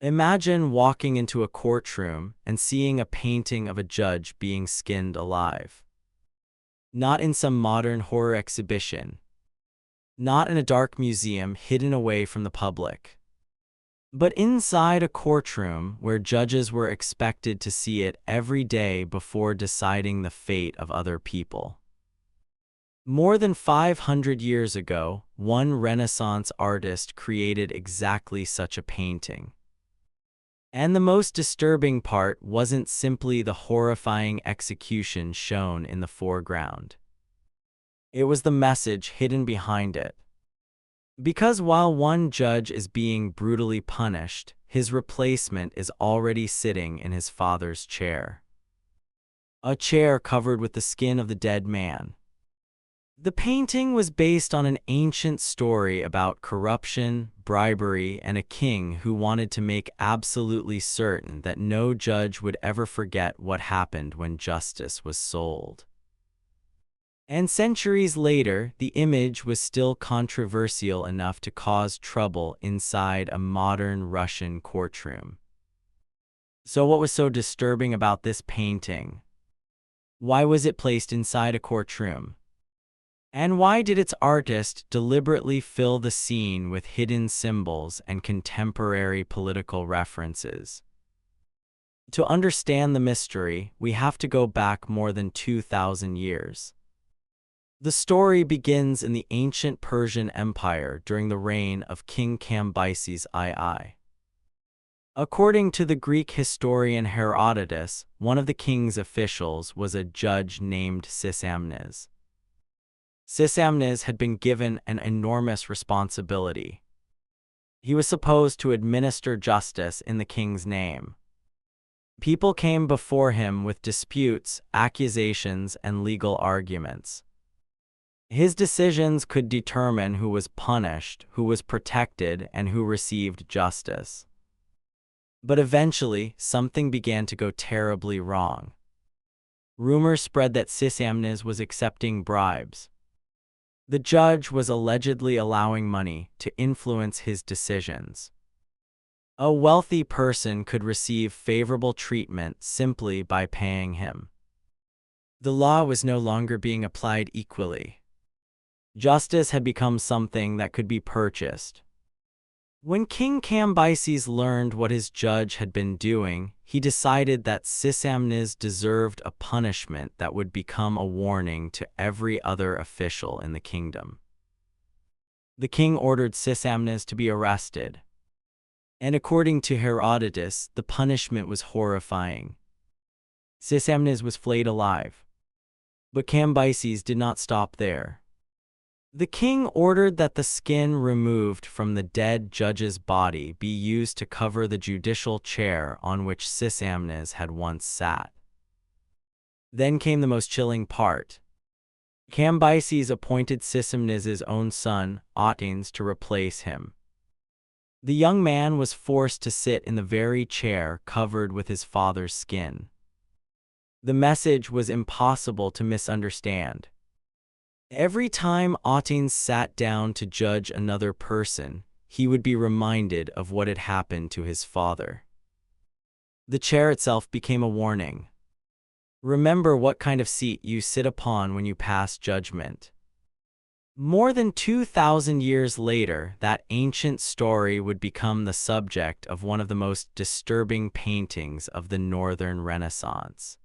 Imagine walking into a courtroom and seeing a painting of a judge being skinned alive. Not in some modern horror exhibition, not in a dark museum hidden away from the public, but inside a courtroom where judges were expected to see it every day before deciding the fate of other people. More than 500 years ago, one Renaissance artist created exactly such a painting. And the most disturbing part wasn't simply the horrifying execution shown in the foreground. It was the message hidden behind it. Because while one judge is being brutally punished, his replacement is already sitting in his father's chair. A chair covered with the skin of the dead man. The painting was based on an ancient story about corruption, bribery, and a king who wanted to make absolutely certain that no judge would ever forget what happened when justice was sold. And centuries later, the image was still controversial enough to cause trouble inside a modern Russian courtroom. So what was so disturbing about this painting? Why was it placed inside a courtroom? And why did its artist deliberately fill the scene with hidden symbols and contemporary political references? To understand the mystery, we have to go back more than 2,000 years. The story begins in the ancient Persian Empire during the reign of King Cambyses II. According to the Greek historian Herodotus, one of the king's officials was a judge named Sisamnes. Sisamnes had been given an enormous responsibility. He was supposed to administer justice in the king's name. People came before him with disputes, accusations, and legal arguments. His decisions could determine who was punished, who was protected, and who received justice. But eventually, something began to go terribly wrong. Rumors spread that Sisamnes was accepting bribes. The judge was allegedly allowing money to influence his decisions. A wealthy person could receive favorable treatment simply by paying him. The law was no longer being applied equally. Justice had become something that could be purchased. When King Cambyses learned what his judge had been doing, he decided that Sisamnes deserved a punishment that would become a warning to every other official in the kingdom. The king ordered Sisamnes to be arrested. And according to Herodotus, the punishment was horrifying. Sisamnes was flayed alive. But Cambyses did not stop there. The king ordered that the skin removed from the dead judge's body be used to cover the judicial chair on which Sisamnes had once sat. Then came the most chilling part. Cambyses appointed Sisamnes's own son, Otanes, to replace him. The young man was forced to sit in the very chair covered with his father's skin. The message was impossible to misunderstand. Every time Otanes sat down to judge another person, he would be reminded of what had happened to his father. The chair itself became a warning. Remember what kind of seat you sit upon when you pass judgment. More than 2,000 years later, that ancient story would become the subject of one of the most disturbing paintings of the Northern Renaissance.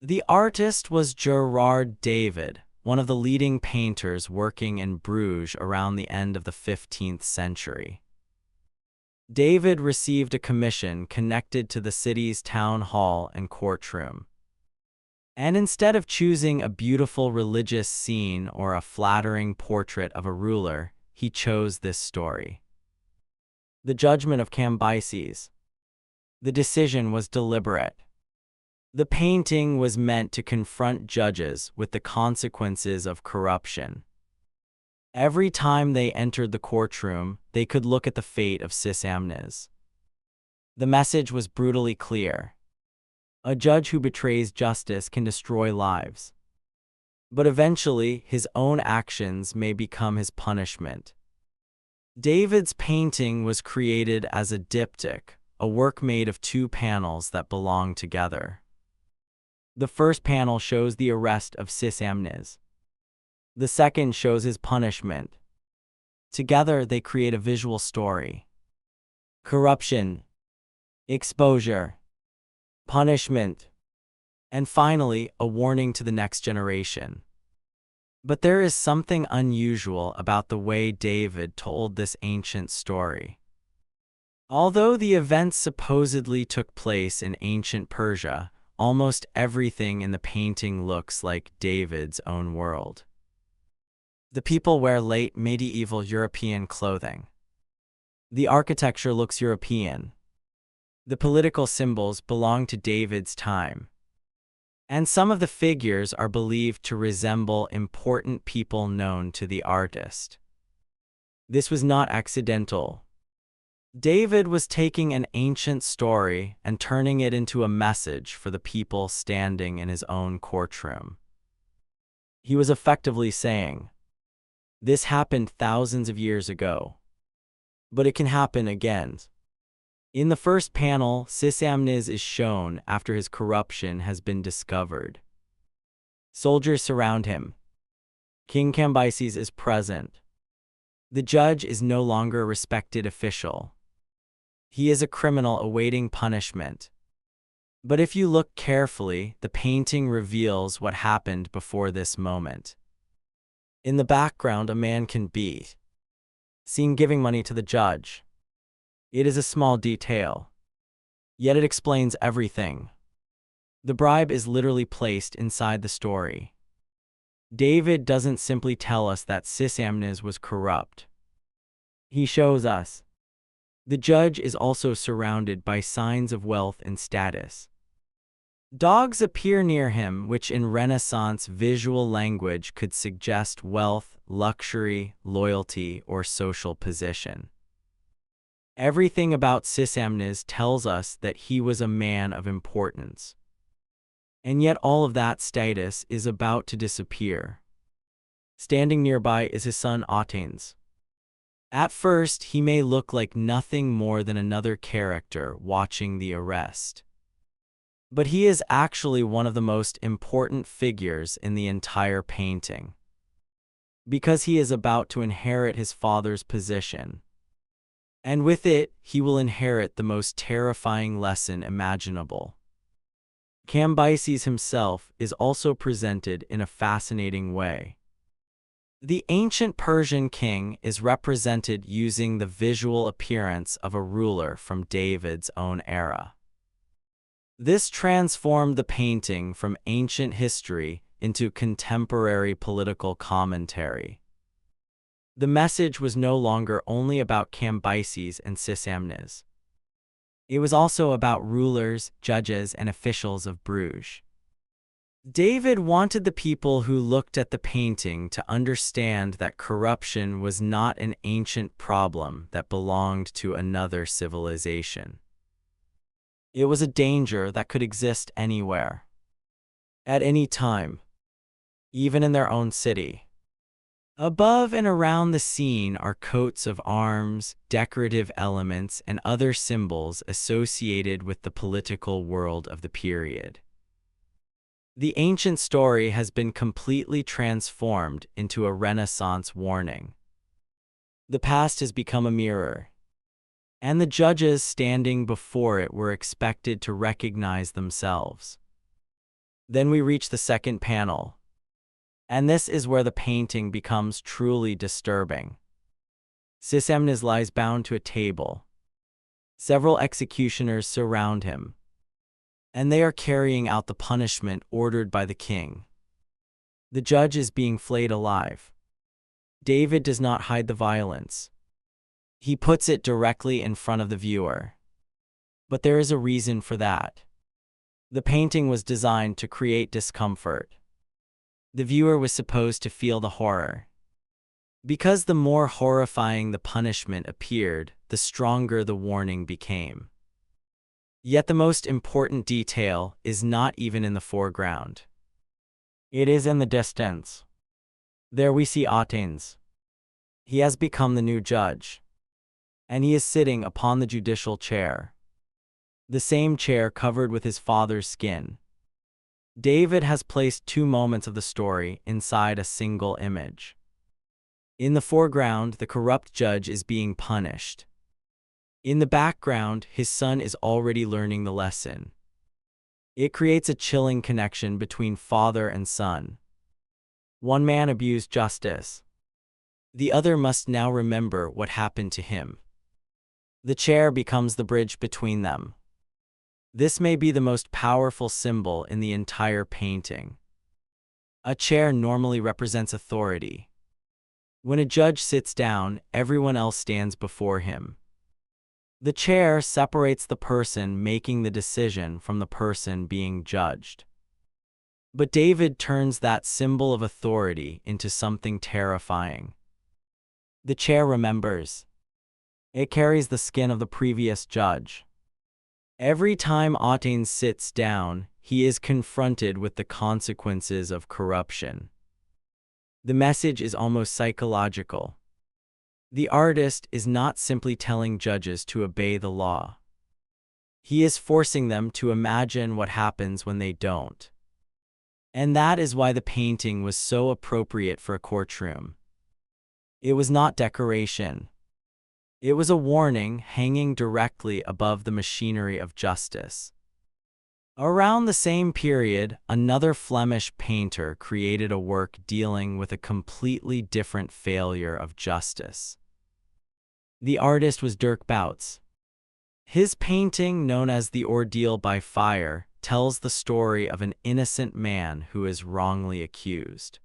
The artist was Gerard David, one of the leading painters working in Bruges around the end of the 15th century. David received a commission connected to the city's town hall and courtroom. And instead of choosing a beautiful religious scene or a flattering portrait of a ruler, he chose this story. The judgment of Cambyses. The decision was deliberate. The painting was meant to confront judges with the consequences of corruption. Every time they entered the courtroom, they could look at the fate of Sisamnes. The message was brutally clear. A judge who betrays justice can destroy lives. But eventually, his own actions may become his punishment. David's painting was created as a diptych, a work made of two panels that belong together. The first panel shows the arrest of Sisamnes. The second shows his punishment. Together, they create a visual story. Corruption, exposure, punishment, and finally, a warning to the next generation. But there is something unusual about the way David told this ancient story. Although the events supposedly took place in ancient Persia, almost everything in the painting looks like David's own world. The people wear late medieval European clothing. The architecture looks European. The political symbols belong to David's time. And some of the figures are believed to resemble important people known to the artist. This was not accidental. David was taking an ancient story and turning it into a message for the people standing in his own courtroom. He was effectively saying, "This happened thousands of years ago, but it can happen again." In the first panel, Sisamnes is shown after his corruption has been discovered. Soldiers surround him. King Cambyses is present. The judge is no longer a respected official. He is a criminal awaiting punishment. But if you look carefully, the painting reveals what happened before this moment. In the background, a man can be seen giving money to the judge. It is a small detail, yet it explains everything. The bribe is literally placed inside the story. David doesn't simply tell us that Sisamnes was corrupt. He shows us the judge is also surrounded by signs of wealth and status. Dogs appear near him, which in Renaissance visual language could suggest wealth, luxury, loyalty, or social position. Everything about Sisamnes tells us that he was a man of importance. And yet all of that status is about to disappear. Standing nearby is his son Atenes. At first, he may look like nothing more than another character watching the arrest. But he is actually one of the most important figures in the entire painting, because he is about to inherit his father's position. And with it, he will inherit the most terrifying lesson imaginable. Cambyses himself is also presented in a fascinating way. The ancient Persian king is represented using the visual appearance of a ruler from David's own era. This transformed the painting from ancient history into contemporary political commentary. The message was no longer only about Cambyses and Sisamnes. It was also about rulers, judges, and officials of Bruges. David wanted the people who looked at the painting to understand that corruption was not an ancient problem that belonged to another civilization. It was a danger that could exist anywhere, at any time, even in their own city. Above and around the scene are coats of arms, decorative elements, and other symbols associated with the political world of the period. The ancient story has been completely transformed into a Renaissance warning. The past has become a mirror, and the judges standing before it were expected to recognize themselves. Then we reach the second panel, and this is where the painting becomes truly disturbing. Sisamnes lies bound to a table. Several executioners surround him, and they are carrying out the punishment ordered by the king. The judge is being flayed alive. David does not hide the violence. He puts it directly in front of the viewer. But there is a reason for that. The painting was designed to create discomfort. The viewer was supposed to feel the horror. Because the more horrifying the punishment appeared, the stronger the warning became. Yet the most important detail is not even in the foreground. It is in the distance. There we see Atenes. He has become the new judge. and he is sitting upon the judicial chair, the same chair covered with his father's skin. David has placed two moments of the story inside a single image. In the foreground, the corrupt judge is being punished. In the background, his son is already learning the lesson. It creates a chilling connection between father and son. One man abused justice. The other must now remember what happened to him. The chair becomes the bridge between them. This may be the most powerful symbol in the entire painting. A chair normally represents authority. When a judge sits down, everyone else stands before him. The chair separates the person making the decision from the person being judged. But David turns that symbol of authority into something terrifying. The chair remembers. It carries the skin of the previous judge. Every time Aten sits down, he is confronted with the consequences of corruption. The message is almost psychological. The artist is not simply telling judges to obey the law. He is forcing them to imagine what happens when they don't. And that is why the painting was so appropriate for a courtroom. It was not decoration. It was a warning hanging directly above the machinery of justice. Around the same period, another Flemish painter created a work dealing with a completely different failure of justice. The artist was Dirk Bouts. His painting, known as The Ordeal by Fire, tells the story of an innocent man who is wrongly accused.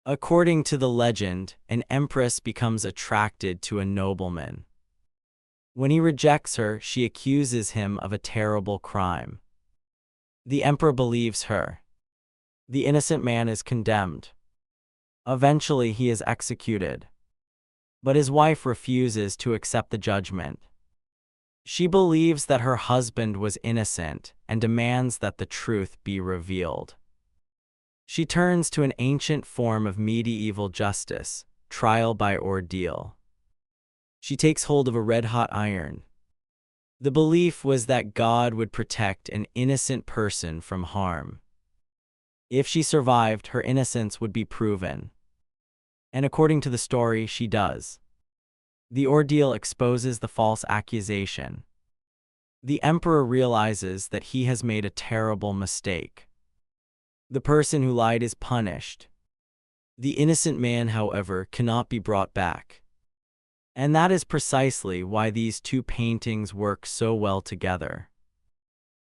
According to the legend, an empress becomes attracted to a nobleman. When he rejects her, she accuses him of a terrible crime. The emperor believes her. The innocent man is condemned. Eventually, he is executed. But his wife refuses to accept the judgment. She believes that her husband was innocent and demands that the truth be revealed. She turns to an ancient form of medieval justice, trial by ordeal. She takes hold of a red-hot iron. The belief was that God would protect an innocent person from harm. If she survived, her innocence would be proven. And according to the story, she does. The ordeal exposes the false accusation. The emperor realizes that he has made a terrible mistake. The person who lied is punished. The innocent man, however, cannot be brought back. And that is precisely why these two paintings work so well together.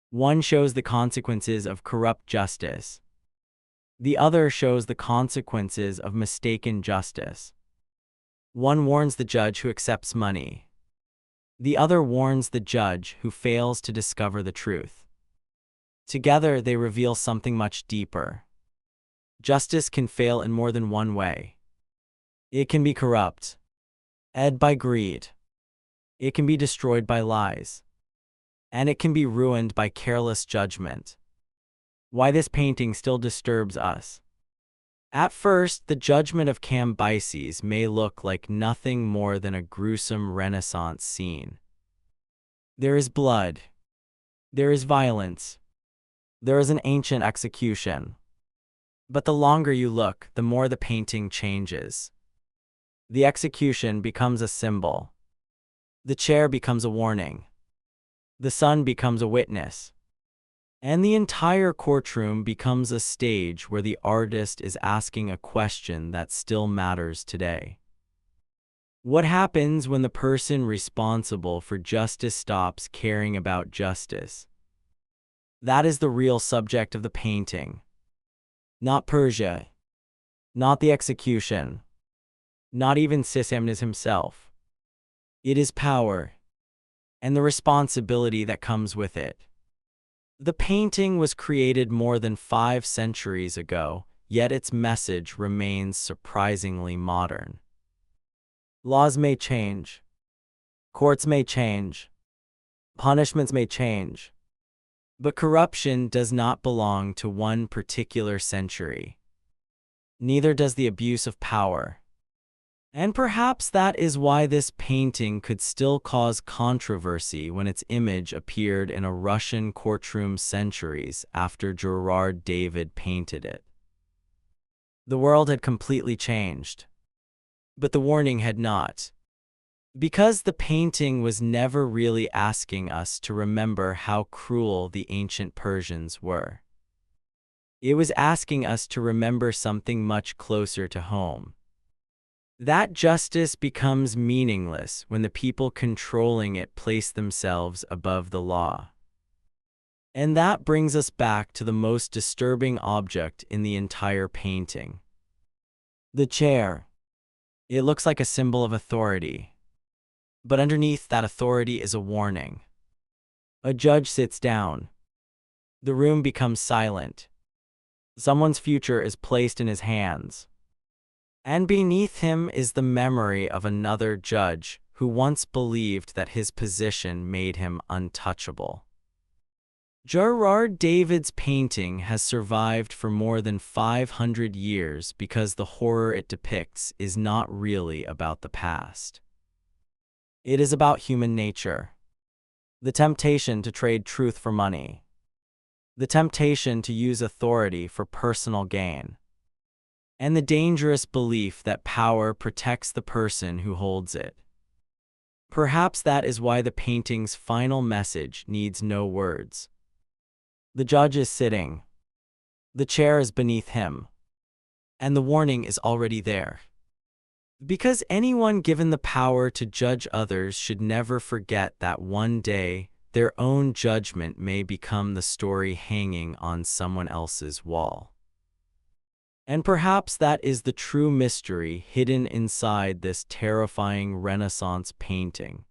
One shows the consequences of corrupt justice. The other shows the consequences of mistaken justice. One warns the judge who accepts money. The other warns the judge who fails to discover the truth. Together, they reveal something much deeper. Justice can fail in more than one way. It can be corrupt, led by greed. It can be destroyed by lies. And it can be ruined by careless judgment. Why this painting still disturbs us. At first, the judgment of Cambyses may look like nothing more than a gruesome Renaissance scene. There is blood. There is violence. There is an ancient execution. But the longer you look, the more the painting changes. The execution becomes a symbol. The chair becomes a warning. The son becomes a witness. And the entire courtroom becomes a stage where the artist is asking a question that still matters today. What happens when the person responsible for justice stops caring about justice? That is the real subject of the painting. Not Persia. Not the execution. Not even Sisamnes himself. It is power. And the responsibility that comes with it. The painting was created more than 5 centuries ago, yet its message remains surprisingly modern. Laws may change. Courts may change. Punishments may change. But corruption does not belong to one particular century. Neither does the abuse of power. And perhaps that is why this painting could still cause controversy when its image appeared in a Russian courtroom centuries after Gerard David painted it. The world had completely changed, but the warning had not. Because the painting was never really asking us to remember how cruel the ancient Persians were. It was asking us to remember something much closer to home. That justice becomes meaningless when the people controlling it place themselves above the law. And that brings us back to the most disturbing object in the entire painting. The chair. It looks like a symbol of authority. But underneath that authority is a warning. A judge sits down. The room becomes silent. Someone's future is placed in his hands. And beneath him is the memory of another judge who once believed that his position made him untouchable. Gerard David's painting has survived for more than 500 years because the horror it depicts is not really about the past. It is about human nature. The temptation to trade truth for money. The temptation to use authority for personal gain. And the dangerous belief that power protects the person who holds it. Perhaps that is why the painting's final message needs no words. The judge is sitting. The chair is beneath him. And the warning is already there. Because anyone given the power to judge others should never forget that one day their own judgment may become the story hanging on someone else's wall. And perhaps that is the true mystery hidden inside this terrifying Renaissance painting.